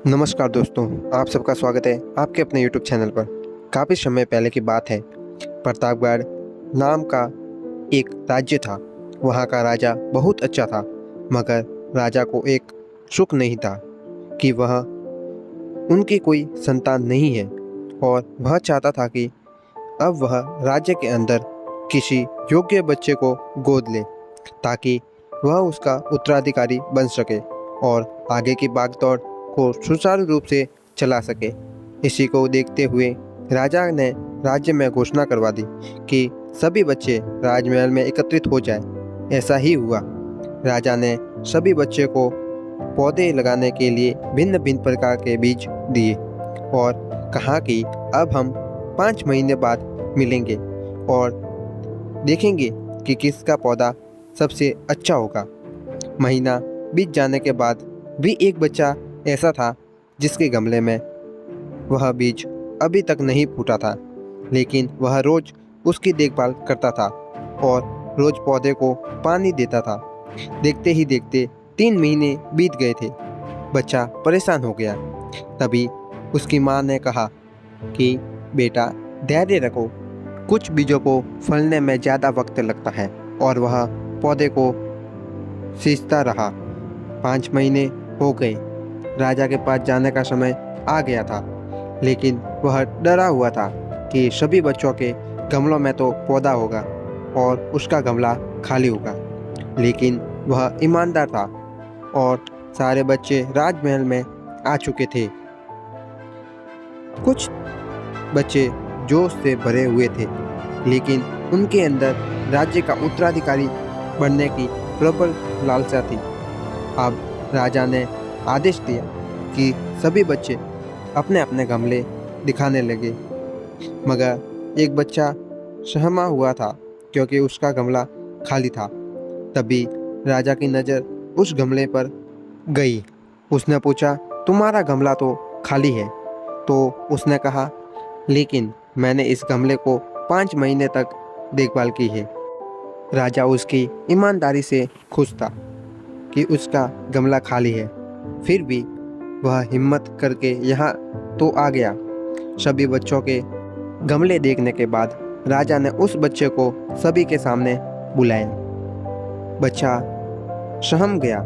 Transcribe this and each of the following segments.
नमस्कार दोस्तों, आप सबका स्वागत है आपके अपने YouTube चैनल पर। काफ़ी समय पहले की बात है। प्रतापगढ़ नाम का एक राज्य था। वहाँ का राजा बहुत अच्छा था, मगर राजा को एक सुख नहीं था कि वह उनकी कोई संतान नहीं है और वह चाहता था कि अब वह राज्य के अंदर किसी योग्य बच्चे को गोद ले ताकि वह उसका उत्तराधिकारी बन सके और आगे की भागदौड़ को सुचारू रूप से चला सके। इसी को देखते हुए राजा ने राज्य में घोषणा करवा दी कि सभी बच्चे राजमहल में एकत्रित हो जाए। ऐसा ही हुआ। राजा ने सभी बच्चे को पौधे लगाने के लिए भिन्न भिन्न प्रकार के बीज दिए और कहा कि अब हम 5 महीने बाद मिलेंगे और देखेंगे कि किसका पौधा सबसे अच्छा होगा। महीना बीत जाने के बाद भी एक बच्चा ऐसा था जिसके गमले में वह बीज अभी तक नहीं फूटा था, लेकिन वह रोज उसकी देखभाल करता था और रोज पौधे को पानी देता था। देखते ही देखते 3 महीने बीत गए थे। बच्चा परेशान हो गया। तभी उसकी माँ ने कहा कि बेटा धैर्य रखो, कुछ बीजों को फलने में ज़्यादा वक्त लगता है। और वह पौधे को सींचता रहा। 5 महीने हो गए। राजा के पास जाने का समय आ गया था, लेकिन वह डरा हुआ था कि सभी बच्चों के गमलों में तो पौधा होगा और उसका गमला खाली होगा। लेकिन वह ईमानदार था और सारे बच्चे राजमहल में आ चुके थे। कुछ बच्चे जोश से भरे हुए थे, लेकिन उनके अंदर राज्य का उत्तराधिकारी बनने की प्रबल लालसा थी। अब राजा ने आदेश दिया कि सभी बच्चे अपने अपने गमले दिखाने लगे, मगर एक बच्चा सहमा हुआ था क्योंकि उसका गमला खाली था। तभी राजा की नज़र उस गमले पर गई। उसने पूछा, तुम्हारा गमला तो खाली है। तो उसने कहा, लेकिन मैंने इस गमले को 5 महीने तक देखभाल की है। राजा उसकी ईमानदारी से खुश था कि उसका गमला खाली है, फिर भी वह हिम्मत करके यहाँ तो आ गया। सभी बच्चों के गमले देखने के बाद राजा ने उस बच्चे को सभी के सामने बुलाया। बच्चा सहम गया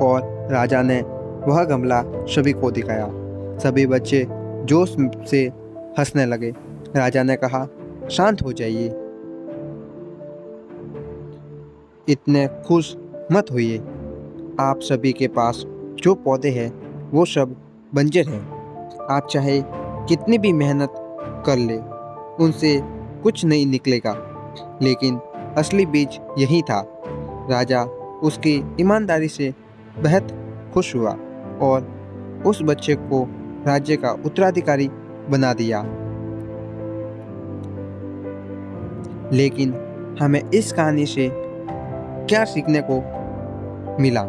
और राजा ने वह गमला सभी को दिखाया। सभी बच्चे जोश से हंसने लगे। राजा ने कहा, शांत हो जाइए, इतने खुश मत होइए। आप सभी के पास जो पौधे हैं वो सब बंजर हैं। आप चाहे कितनी भी मेहनत कर ले, उनसे कुछ नहीं निकलेगा। लेकिन असली बीज यही था। राजा उसकी ईमानदारी से बेहद खुश हुआ और उस बच्चे को राज्य का उत्तराधिकारी बना दिया। लेकिन हमें इस कहानी से क्या सीखने को मिला?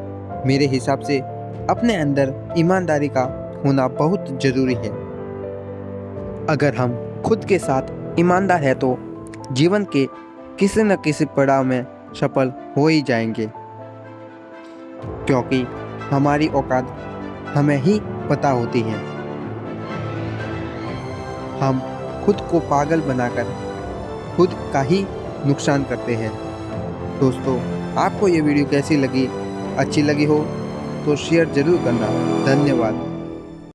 मेरे हिसाब से अपने अंदर ईमानदारी का होना बहुत ज़रूरी है। अगर हम खुद के साथ ईमानदार हैं तो जीवन के किसी न किसी पड़ाव में सफल हो ही जाएंगे, क्योंकि हमारी औकात हमें ही पता होती है। हम खुद को पागल बनाकर खुद का ही नुकसान करते हैं। दोस्तों, आपको ये वीडियो कैसी लगी? अच्छी लगी हो तो शेयर ज़रूर करना। धन्यवाद।